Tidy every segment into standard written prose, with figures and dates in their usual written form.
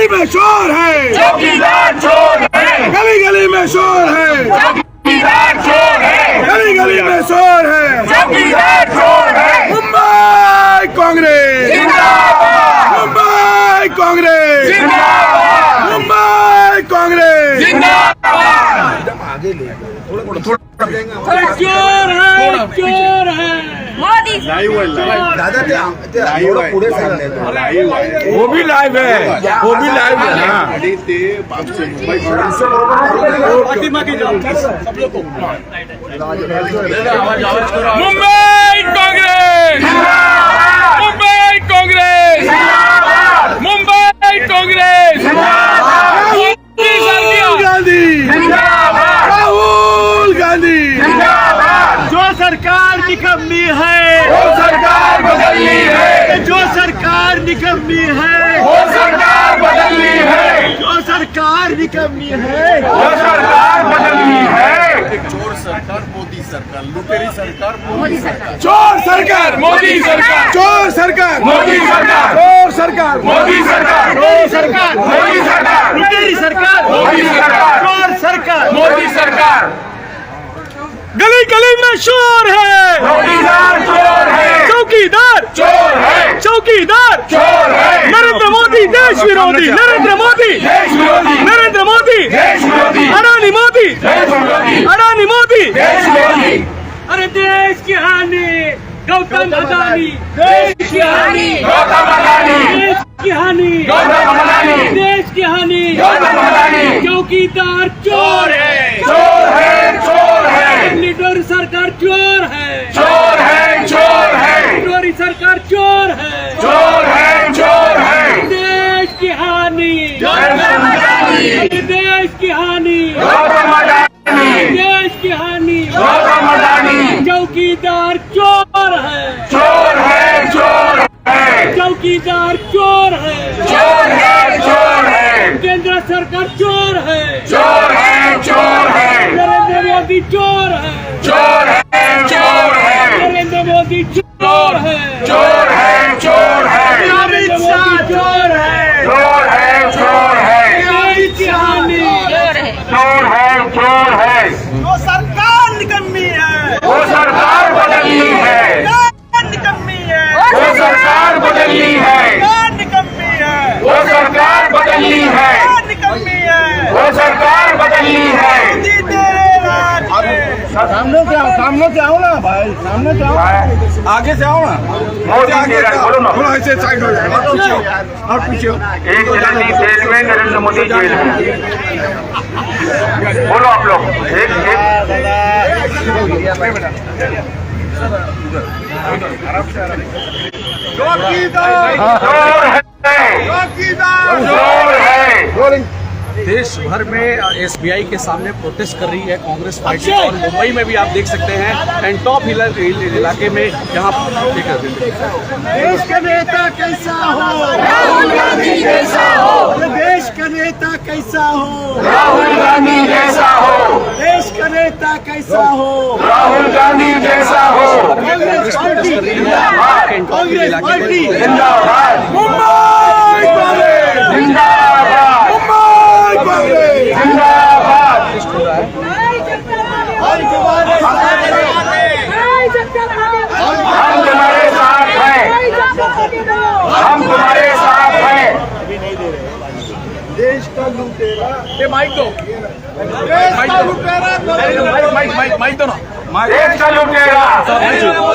गली में शोर है, चौकीदार चोर है, गली गली में शोर है, चौकीदार चोर है, गली गली में शोर है। चौकीदार चोर है। मुंबई कांग्रेस जिंदाबाद, मुंबई कांग्रेस जिंदाबाद, मुंबई कांग्रेस जिंदाबाद। चोर है, चोर है। मोदी वो भी लाइव है, वो भी लाइव है। हाँ। मुंबई कांग्रेस, मुंबई कांग्रेस, मुंबई कांग्रेस। राहुल गांधी, राहुल गांधी। जो सरकार निकम्मी है, वो सरकार बदलनी है, जो सरकार निकम्मी है, वो सरकार बदलनी है, जो सरकार निकम्मी है। वो सरकार बदलनी है। चोर सरकार, मोदी सरकार, लुटेरी सरकार, मोदी सरकार। चोर सरकार, मोदी सरकार, चोर सरकार, मोदी सरकार, चोर सरकार, मोदी सरकार, मोदी सरकार, मोदी सरकार, लुटेरी सरकार, मोदी सरकार, चोर सरकार। मोदी सरकार। गली गली में शोर है, चौकीदार चोर है, चौकीदार चोर है, चौकीदार चोर है। नरेंद्र मोदी देश विरोधी, नरेंद्र मोदी, देश विरोधी, नरेंद्र मोदी, देश विरोधी, अडानी मोदी, देश विरोधी, अडानी मोदी। देश विरोधी। अरे देश की हानि गौतम अडानी, देश की हानि गौतम अडानी, देश की हानि, गौतम अडानी, देश की हानि। गौतम अडानी। चौकीदार चोर है, चोर है, चोर है, लीडर सरकार चोर है, चोर है, चोर है, लीडर सरकार चोर है। चोर है, चोर है। देश की हानि, गौतम अडानी, देश की हानि, गौतम अडानी, देश की हानि। गौतम अडानी। चौकीदार चोर है, चोर है, चोर है, चौकीदार चोर है, चोर है, चोर है, केंद्र सरकार चोर है, चोर है, चोर है, नरेंद्र मोदी चोर है, चोर है, चोर है, नरेंद्र मोदी चोर है, चोर है, चोर है, अमित शाह चोर है, चोर है, चोर है, देश की हानि। चोर है, चोर है। वो सरकार निकम्मी है, वो सरकार बदलनी है, निकम्मी है, वो सरकार बदलनी है, निकम्मी है, वो सरकार बदलनी है, निकम्मी है। वो सरकार बदलनी है। सामने से आओ ना भाई, सामने से आओ, आगे से आओ ना। मोदी तेरा बोलो ना। थोड़ा ऐसे साइड हो जाए और पीछे हो। एक अडानी जेल में, नरेंद्र मोदी जेल में। बोलो आप लोग। एक चोर है। देश भर में एसबीआई के सामने प्रोटेस्ट कर रही है कांग्रेस पार्टी और मुंबई में भी आप देख सकते हैं एंड टॉप इलाके में यहाँ देश का नेता कैसा हो, राहुल गांधी जैसा हो, देश का नेता कैसा हो, राहुल गांधी जैसा हो, देश का नेता कैसा हो। राहुल गांधी जैसा हो। कांग्रेस पार्टी जिंदाबाद, कांग्रेस पार्टी जिंदाबाद, मुंबई कांग्रेस, जिंदाबाद, मुंबई कांग्रेस। जिंदाबाद। हम तुम्हारे साथ हैं, हम तुम्हारे साथ हैं। देश का लुटेरा, ये माइक दो, देश का लुटेरा, माइक दो ना। देश का लुटेरा।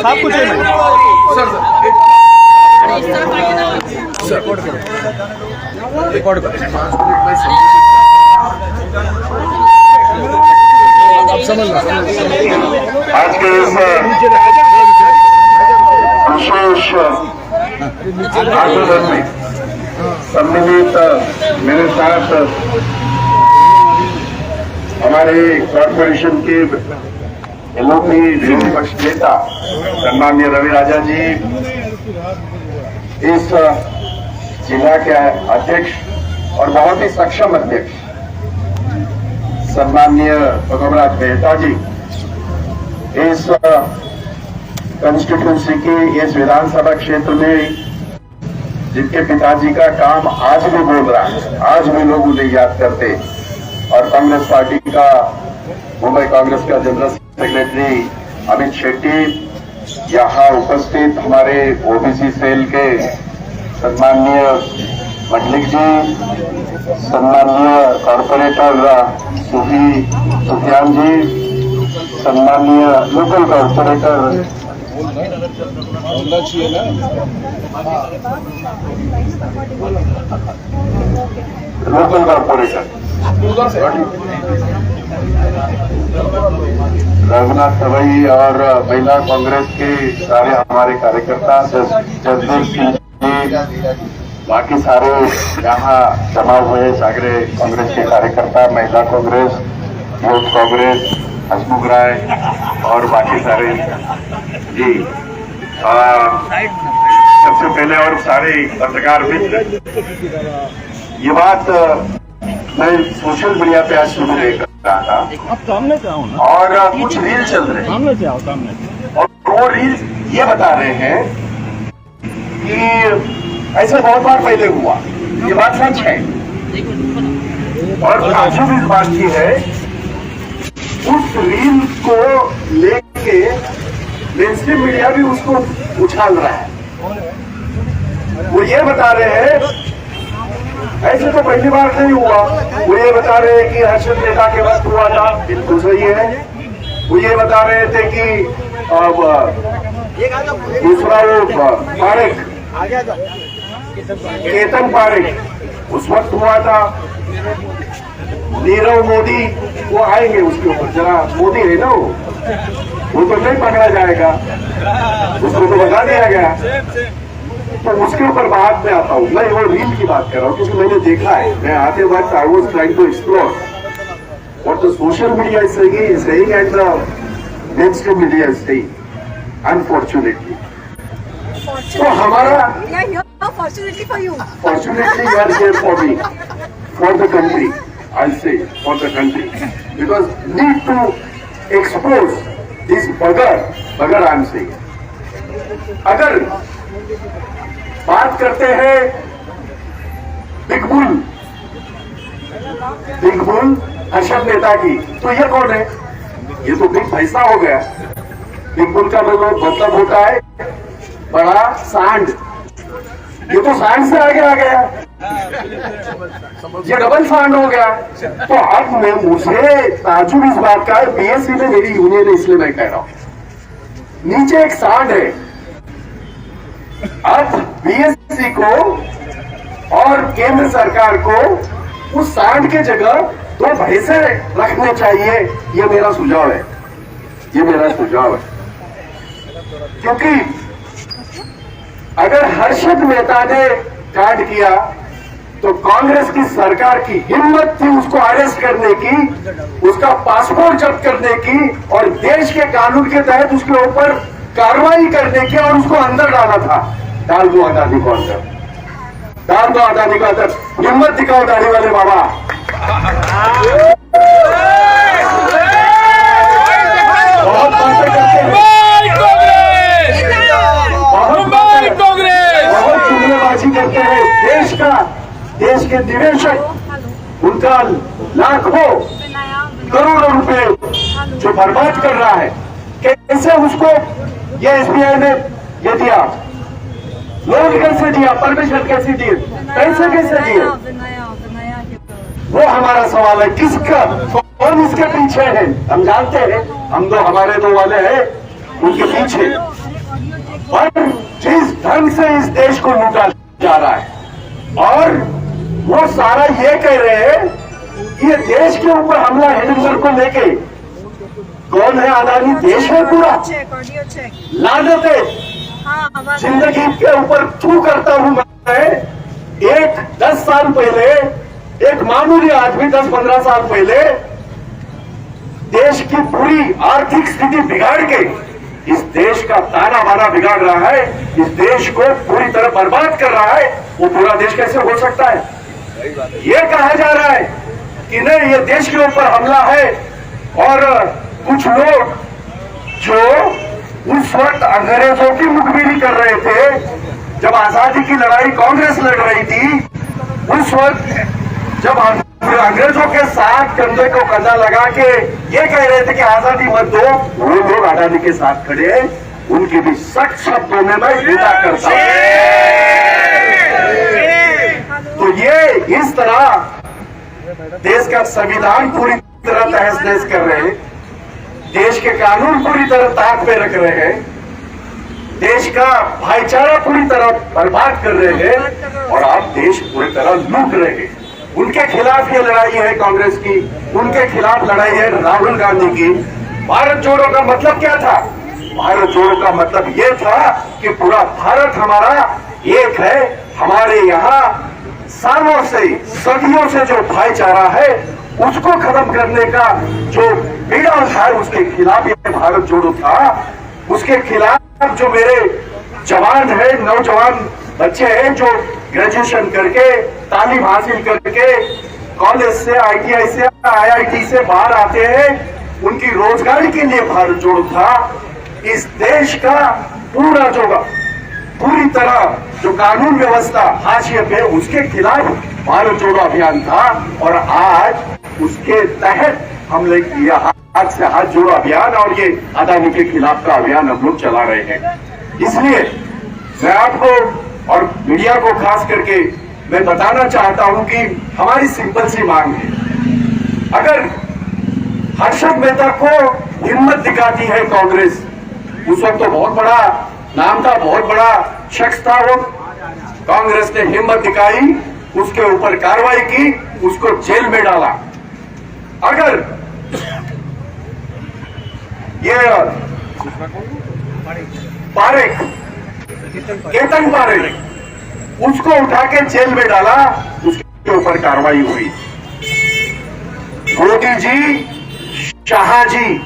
सब कुछ है रिकॉर्ड करो। आप समझ लो। आज के इस विशेष आंदोलन में सम्मिलित मेरे साथ हमारे कॉर्पोरेशन के विरोधी पक्ष नेता सम्माननीय रवि राजा जी, इस जिला के अध्यक्ष और बहुत ही सक्षम अध्यक्ष सम्माननीय भगवराज मेहता जी, इस कंस्टिट्यूंसी के इस विधानसभा क्षेत्र में जिनके पिताजी का काम आज भी बोल रहा है, आज भी लोग उन्हें याद करते। और कांग्रेस पार्टी का, मुंबई कांग्रेस का जनरल सेक्रेटरी अमित शेट्टी, यहाँ उपस्थित हमारे ओबीसी सेल के सम्माननीय मटलिक जी, सम्माननीय कॉर्पोरेटर सुफियान जी, सम्माननीय लोकल कॉर्पोरेटर रघुनाथ सवई और महिला कांग्रेस के सारे हमारे कार्यकर्ता, जसवीर सिंह जी, बाकी सारे यहाँ जमा हुए सागरे कांग्रेस के कार्यकर्ता, महिला कांग्रेस, यूथ कांग्रेस, हसमुख राय और बाकी सारे जी। सबसे पहले और सारे पत्रकार मित्र, ये बात मैं सोशल मीडिया पे आज सुन देख रहा था। अब सामने से आओ ना। और कुछ रील चल रहे हैं, सामने से आओ, सामने। और वो रील ये बता रहे हैं कि ऐसे बहुत बार पहले हुआ, ये बात सच है। और ताज्जुब इस बात की है, उस रील को लेके मेनस्ट्रीम मीडिया भी उसको उछाल रहा है। वो ये बता रहे हैं ऐसे तो पहली बार नहीं हुआ। वो ये बता रहे हैं कि हर्षद मेहता के वक्त हुआ था, बिल्कुल सही है। वो ये बता रहे थे कि दूसरा वो पारेख, केतन पारेख, उस वक्त हुआ था। नीरव मोदी, वो आएंगे उसके ऊपर, जरा मोदी है ना वो तो नहीं पकड़ा जाएगा, उसको तो बता दिया गया, तो उसके ऊपर बाद में आता हूँ। मैं वो रील की बात कर रहा हूँ क्योंकि मैंने देखा है, मैं आते वक्त I was trying to explore what the social media is saying and the mainstream media is saying, unfortunately. तो हमारा fortunately for you, fortunately you are here for me, for the country, I say for the country, because need to expose this bugger I am saying. अगर बात करते हैं big bull Harshad Mehta की, तो ये कौन है? ये तो बिग पैसा हो गया। बिग बुल का मतलब होता है बड़ा सांड, ये तो सांड से आगे आ गया, ये डबल सांड हो गया। तो अब मैं, मुझे ताज्जुब इस बात का है, बीएससी में मेरी यूनियन है इसलिए मैं कह रहा हूं, नीचे एक सांड है। अब बीएससी को और केंद्र सरकार को उस सांड के जगह दो भैंसे रखने चाहिए, ये मेरा सुझाव है, ये मेरा सुझाव है। क्योंकि अगर हर्षद मेहता ने कांड किया तो कांग्रेस की सरकार की हिम्मत थी उसको अरेस्ट करने की, उसका पासपोर्ट जब्त करने की और देश के कानून के तहत उसके ऊपर कार्रवाई करने की और उसको अंदर डाला था। डाल दो अदानी को अंदर, डाल दो अदानी को अंदर, हिम्मत दिखाओ दाढ़ी वाले बाबा। बहुत बातें करते हैं, बहुत जुमलेबाजी करते हैं। देश के निवेशक उनका लाखों करोड़ों रुपए जो बर्बाद कर रहा है, कैसे उसको ये एसबीआई ने ये दिया, लोन कैसे दिया, परमिशन कैसे दिए, पैसे कैसे दिए, वो हमारा सवाल है। किसका, कौन इसके पीछे है? हम जानते हैं, हम तो हमारे दो वाले हैं उनके पीछे, पर जिस ढंग से इस देश को लूटा जा रहा है और वो सारा ये कह रहे हैं कि ये देश के ऊपर हमला हिंदुस्तान को लेके, कौन है अदानी? देश है पूरा। लानत है, जिंदगी के ऊपर थू करता हूं मैं। 10 साल पहले एक मामूली आदमी 10-15 साल पहले देश की पूरी आर्थिक स्थिति बिगाड़ के इस देश का ताना बाना बिगाड़ रहा है, इस देश को पूरी तरह बर्बाद कर रहा है। वो पूरा देश कैसे हो सकता है? ये कहा जा रहा है कि नहीं, ये देश के ऊपर हमला है। और कुछ लोग जो उस वक्त अंग्रेजों की मुखबिरी कर रहे थे, जब आजादी की लड़ाई कांग्रेस लड़ रही थी, उस वक्त जब अंग्रेजों के साथ कंधे को कंधा लगा के ये कह रहे थे कि आजादी मत दो, वो लोग आजादी के साथ खड़े, उनकी भी सख्त शब्दों में मैं निंदा करता हूं। तो ये इस तरह देश का संविधान पूरी तरह तहस नहस कर रहे हैं, देश के कानून पूरी तरह ताक पे रख रहे हैं, देश का भाईचारा पूरी तरह बर्बाद कर रहे हैं और आप देश पूरी तरह लूट रहे हैं। उनके खिलाफ ये लड़ाई है कांग्रेस की, उनके खिलाफ लड़ाई है राहुल गांधी की। भारत जोड़ो का मतलब क्या था? भारत जोड़ो का मतलब ये था कि पूरा भारत हमारा एक है। हमारे यहाँ सालों से, सदियों से जो भाईचारा है उसको खत्म करने का जो बीड़ा उठाया, उसके खिलाफ ये भारत जोड़ो था। उसके खिलाफ जो मेरे जवान है, नौजवान बच्चे हैं जो ग्रेजुएशन करके, तालीम हासिल करके कॉलेज से, ITI से, IIT से बाहर आते हैं, उनकी रोजगारी के लिए भारत जोड़ो था। इस देश का पूरी तरह जो कानून व्यवस्था हाशिए पे, उसके खिलाफ भारत जोड़ो अभियान था और आज उसके तहत हम लोग हाथ से हाथ जोड़ो अभियान और ये अदानी के खिलाफ का अभियान हम लोग चला रहे हैं। इसलिए मैं आपको और मीडिया को खास करके मैं बताना चाहता हूं कि हमारी सिंपल सी मांग है, अगर हर्षद मेहता को हिम्मत दिखाती है कांग्रेस, उस वक्त तो बहुत बड़ा नाम था, बहुत बड़ा शख्स था वो, कांग्रेस ने हिम्मत दिखाई, उसके ऊपर कार्रवाई की, उसको जेल में डाला। अगर ये पारेख, केतन पारेख, उसको उठा के जेल में डाला, उसके ऊपर कार्रवाई हुई। मोदी जी, शाह जी,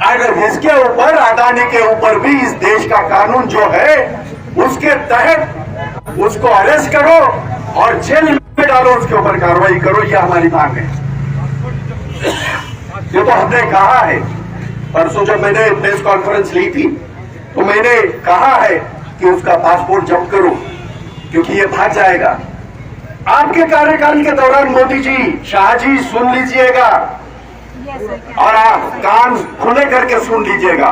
अगर इसके ऊपर, अदानी के ऊपर भी इस देश का कानून जो है उसके तहत उसको अरेस्ट करो और जेल में डालो, उसके ऊपर कार्रवाई करो, यह हमारी मांग है। ये तो हमने कहा है, परसों जब मैंने प्रेस कॉन्फ्रेंस ली थी तो मैंने कहा है कि उसका पासपोर्ट जब्त करो क्योंकि ये भाग जाएगा। आपके कार्यकाल के दौरान मोदी जी, शाह जी, सुन लीजिएगा और आप कान खुले करके सुन लीजिएगा,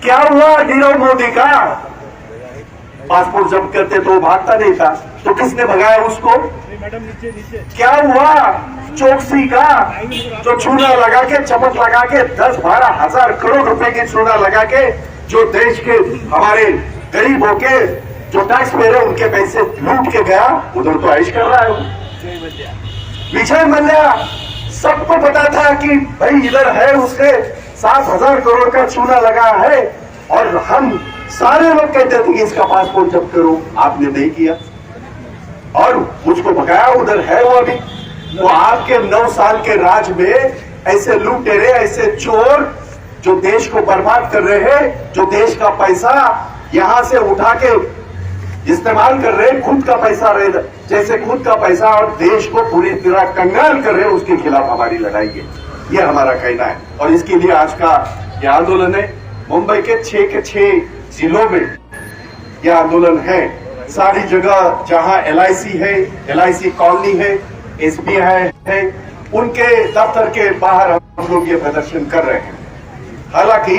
क्या हुआ नीरव मोदी का? पासपोर्ट जब्त करते तो भागता नहीं था, तो किसने भगाया उसको? क्या हुआ चौकसी का, जो चूना लगा के, चमक लगा के 10-12 हजार करोड़ रुपए की चूना लगा के जो देश के हमारे गरीबों के जो टैक्स पेयर है उनके पैसे लूट के गया, उधर तो ऐश कर रहा है। विजय मल्ल्या, सबको पता था कि भाई इधर है, उसने 7,000 करोड़ का चूना लगा है और हम सारे लोग कहते थे कि इसका पासपोर्ट जब्त करो, आपने नहीं किया और उसको भगाया, उधर है वो अभी। तो आपके 9 साल के राज में ऐसे लुटेरे, ऐसे चोर जो देश को बर्बाद कर रहे हैं, जो देश का पैसा यहां से उठा के इस्तेमाल कर रहे हैं, खुद का पैसा रहे, जैसे खुद का पैसा और देश को पूरी तरह कंगाल कर रहे हैं, उसके खिलाफ हमारी लड़ाई है, ये हमारा कहना है। और इसके लिए आज का ये आंदोलन है, मुंबई के 6 के 6 जिलों में यह आंदोलन है। सारी जगह जहां LIC है, LIC कॉलोनी है, SBI है, उनके दफ्तर के बाहर हम लोग ये प्रदर्शन कर रहे हैं। हालांकि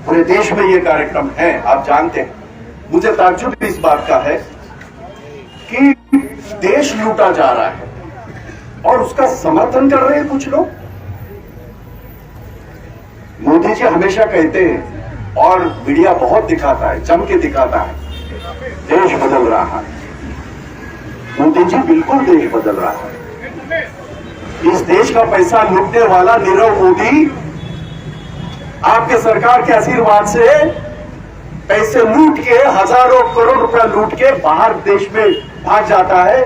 पूरे देश में ये कार्यक्रम है, आप जानते हैं। मुझे ताज्जुब इस बात का है कि देश लूटा जा रहा है और उसका समर्थन कर रहे हैं कुछ लोग। मोदी जी हमेशा कहते हैं और मीडिया बहुत दिखाता है, जम के दिखाता है, देश बदल रहा है। मोदी जी बिल्कुल देश बदल रहा है। इस देश का पैसा लूटने वाला नीरव मोदी आपके सरकार के आशीर्वाद से पैसे लूट के, हजारों करोड़ रुपया लूट के बाहर देश में भाग जाता है।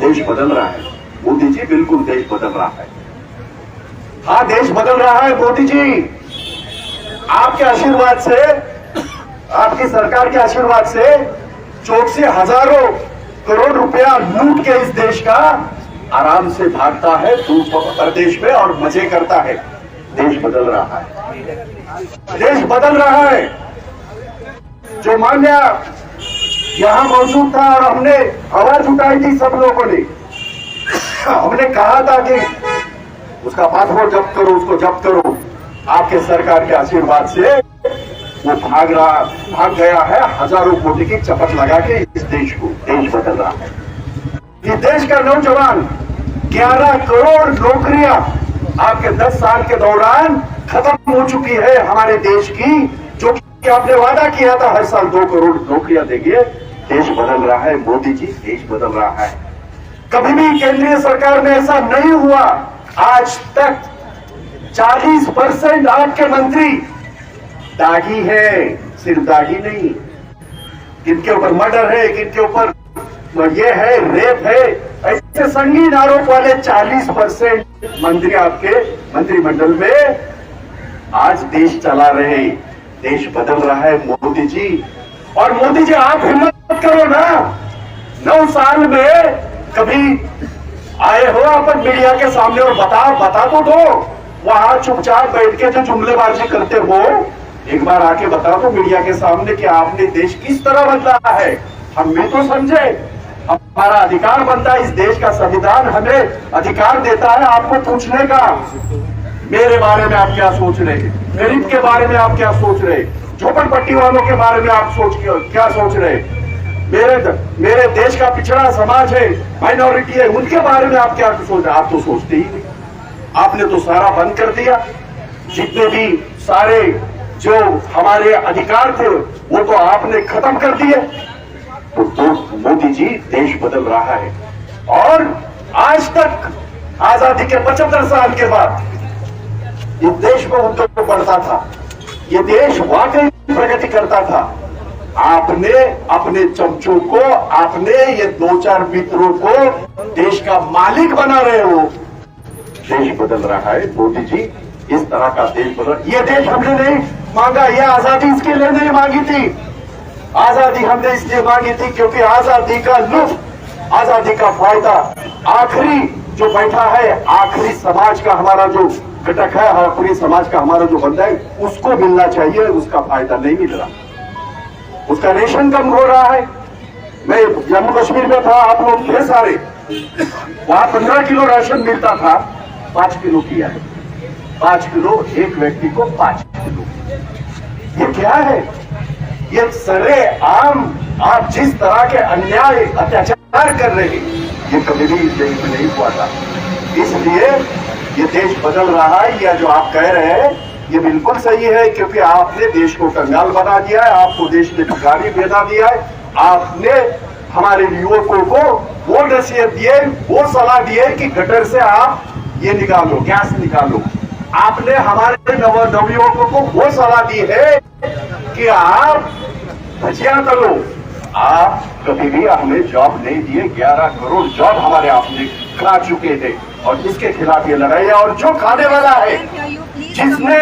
देश बदल रहा है, मोदी जी बिल्कुल देश बदल रहा है। हाँ, देश बदल रहा है मोदी जी, आपके आशीर्वाद से, आपकी सरकार के आशीर्वाद से चौक से हजारों करोड़ रुपया लूट के इस देश का आराम से भागता है दूसरे प्रदेश में और मजे करता है। देश बदल रहा है, देश बदल रहा है। जो मान्या यहाँ मौजूद था और हमने आवाज उठाई थी सब लोगों ने, हमने कहा था कि उसका पासपोर्ट जब्त करो, उसको जब्त करो। आपके सरकार के आशीर्वाद से वो भाग गया है, हजारों कोटी की चपत लगा के इस देश बदल रहा है। ये देश का नौजवान 11 करोड़ नौकरियां आपके 10 साल के दौरान खत्म हो चुकी है हमारे देश की, जो कि आपने वादा किया था हर साल 2 करोड़ नौकरियां देंगे। देश बदल रहा है मोदी जी, देश बदल रहा है। कभी भी केंद्रीय सरकार में ऐसा नहीं हुआ। आज तक 40% आपके मंत्री दागी है, सिर्फ दागी नहीं, किनके ऊपर मर्डर है, किनके ऊपर ये है, रेप है, ऐसे संगीन आरोप वाले 40% मंत्री आपके मंत्रिमंडल में आज देश चला रहे। देश बदल रहा है मोदी जी। और मोदी जी आप हिम्मत करो ना, 9 साल में कभी आए हो अपन मीडिया के सामने और बता तो दो। वहां चुपचाप बैठ के जो जुमलेबाजी करते हो, एक बार आके बता दो मीडिया के सामने कि आपने देश किस तरह बदला है। हम भी तो समझे, हमारा अधिकार बनता है, इस देश का संविधान हमें अधिकार देता है आपको पूछने का, मेरे बारे में आप क्या सोच रहे, गरीब के बारे में आप क्या सोच रहे, झोपड़पट्टी वालों के बारे में आप क्या सोच रहे, मेरे देश का पिछड़ा समाज है, माइनॉरिटी है, उनके बारे में आप क्या सोच रहे। आप तो सोचते ही नहीं। आपने तो सारा बंद कर दिया। जितने भी सारे जो हमारे अधिकार थे वो तो आपने खत्म कर दिए। तो मोदी जी देश बदल रहा है। और आज तक आजादी के 75 साल के बाद ये देश में उद्योग बढ़ता था, ये देश वाकई प्रगति करता था। आपने अपने चमचों को, आपने ये 2-4 मित्रों को देश का मालिक बना रहे हो। देश बदल रहा है मोदी जी, इस तरह का देश बदल। ये देश हमने नहीं मांगा, ये आजादी इसके लिए नहीं मांगी थी। आजादी हमने इसलिए मांगी थी क्योंकि आजादी का लुत्फ, आजादी का फायदा आखिरी जो बैठा है, आखिरी समाज का हमारा जो घटक है, आखिरी समाज का हमारा जो बंदा है, उसको मिलना चाहिए। उसका फायदा नहीं मिल रहा, उसका रेशन कम हो रहा है। मैं जम्मू कश्मीर में था, आप लोग थे सारे, वहां 15 किलो राशन मिलता था, 5 किलो किया है। 5 किलो एक व्यक्ति को 5 किलो, ये क्या है? ये सरे आम आप जिस तरह के अन्याय अत्याचार कर रहे हैं, ये कभी भी इस देश में नहीं हुआ था। इसलिए ये देश बदल रहा है। या जो आप कह रहे हैं ये बिल्कुल सही है, क्योंकि आपने देश को कंगाल बना दिया है, आपको देश में भिखारी बना दिया है। आपने हमारे युवकों को वो नसीहत दिए, वो सलाह दिए कि गटर से आप ये निकालो, गैस निकालो। आपने हमारे नवयुवकों को वो सलाह दी है कि आप भजिया करो। आप कभी भी हमें जॉब नहीं दिए। 11 करोड़ जॉब हमारे आपने खा चुके थे और इसके खिलाफ ये लड़ाई है। और जो खाने वाला है, जिसने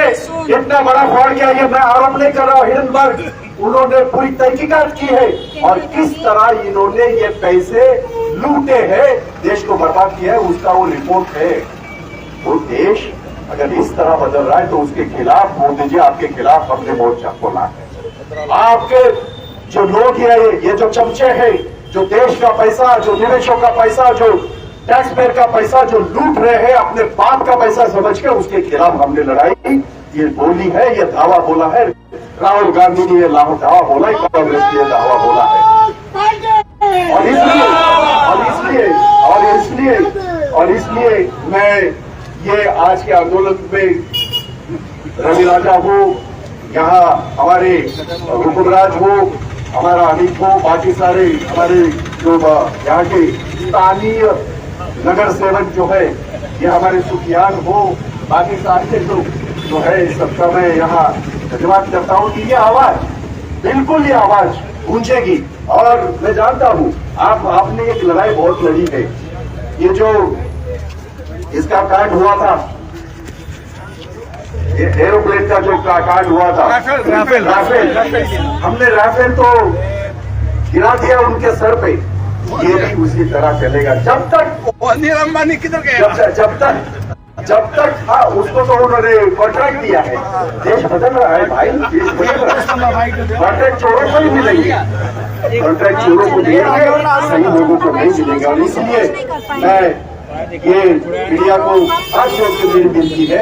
इतना बड़ा फ्रॉड किया, ये मैं आरोप नहीं कर रहा हूँ, हिडनबर्ग, उन्होंने पूरी तहकीकात की है और किस तरह इन्होंने ये पैसे लूटे हैं, देश को बर्बाद किया है, उसका वो रिपोर्ट है। वो देश अगर इस तरह बदल रहा है तो उसके खिलाफ मोदी जी आपके खिलाफ हमने मोर्चा खोला है। आपके जो लोग हैं, ये जो चमचे हैं, जो देश का पैसा, जो निवेशों का पैसा, जो टैक्स पेयर का पैसा जो लूट रहे हैं, अपने बाप का पैसा समझ के, उसके खिलाफ हमने लड़ाई ये बोली है, ये दावा बोला है। राहुल गांधी ने ये दावा बोला है, कांग्रेस ने ये दावा बोला है। और इसलिए मैं ये आज के आंदोलन में रवि राजा हो, यहाँ हमारे हुकुमराज हो, हमारा अमित हो, बाकी सारे हमारे जो यहाँ के स्थानीय नगर सेवक जो है, ये हमारे सुखियान हो, बाकी सारे लोग जो है, सबका मैं यहाँ धन्यवाद करता हूँ कि ये आवाज, बिल्कुल ये आवाज गूंजेगी। और मैं जानता हूँ आपने एक लड़ाई बहुत लड़ी है। ये जो इसका कांड हुआ था, एरोप्लेन का जो कांड हुआ था, राफेल, हमने राफेल तो गिरा दिया उनके सर पे। ये भी उसी तरह चलेगा जब तक अनिल अंबानी किधर गए? जब तक हाँ उसको तो उन्होंने कॉन्ट्रैक्ट दिया है, देश बदल रहा है भाई, देश बदल रहा है। कॉन्ट्रैक्ट चोरों को ही मिलेंगे, कॉन्ट्रैक्ट चोरों को मिलेंगे, सही लोगों को नहीं मिलेंगे। और इसलिए मैं ये मीडिया को हाथ जोड़ के मेरी विनती है,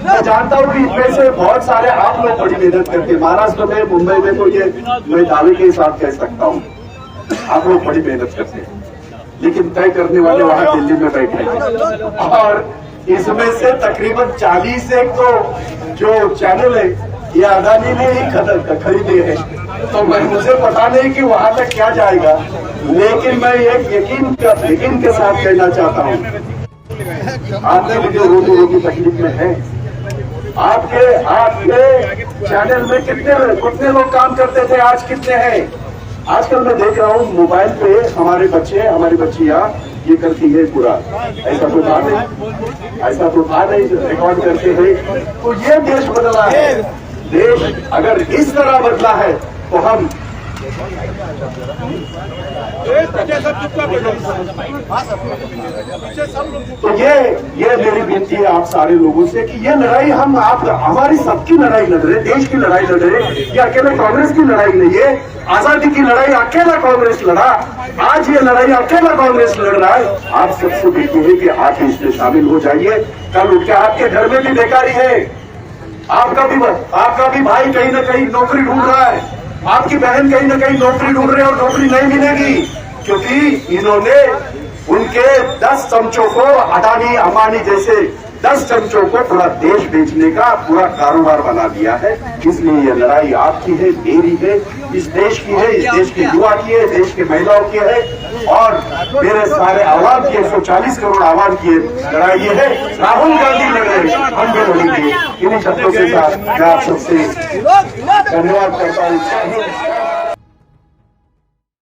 मैं जानता हूँ कि इसमें से बहुत सारे आप लोग बड़ी मेहनत करते हैं, महाराष्ट्र में, मुंबई में, तो ये मैं दावे के साथ कह सकता हूँ आप लोग बड़ी मेहनत करते हैं, लेकिन तय करने वाले वहाँ दिल्ली में बैठे हैं। और इसमें से तकरीबन 40 एक तो जो चैनल है ये अदानी ने ही खरीदे हैं, तो मुझे पता नहीं कि वहां तक क्या जाएगा, लेकिन मैं एक यकीन के साथ कहना चाहता हूँ, आपके भी जो रोजी तकलीफ में है, आपके चैनल में कितने लोग काम करते थे, आज कितने हैं? आजकल मैं देख रहा हूँ मोबाइल पे हमारे बच्चे, हमारी बच्चियां ये करती है पूरा, ऐसा तो था नहीं, रिकॉर्ड करते हैं। तो ये देश बदला है, देश अगर इस तरह बदला है तो हम तो ये मेरी विनती है आप सारे लोगों से कि ये लड़ाई हमारी सबकी लड़ाई लड़ रहे, देश की लड़ाई लड़ रहे, ये अकेले कांग्रेस की लड़ाई नहीं है। आजादी की लड़ाई अकेला कांग्रेस लड़ा, आज ये लड़ाई अकेला कांग्रेस लड़ रहा है। आप सबसे विनती है कि आप इसमें शामिल हो जाइए। कल उठ के आपके घर में भी बेकारी है, आपका भी भाई कहीं ना कहीं नौकरी ढूंढ रहा है, आपकी बहन कहीं ना कहीं नौकरी ढूंढ रहे और नौकरी नहीं मिलेगी, क्योंकि इन्होंने उनके 10 चमचों को, अडानी अंबानी जैसे 10 चमचों को पूरा देश बेचने का पूरा कारोबार बना दिया है। इसलिए ये लड़ाई आपकी है, मेरी है, इस देश की है, इस देश के युवा की है, देश के महिलाओं की है, और मेरे सारे आवाम की 140 करोड़ आवाम की लड़ाई ये है। राहुल गांधी लड़ रहे, हम भी लड़ेंगे। इन्हीं शब्दों के साथ मैं आप सबसे धन्यवाद करता हूँ।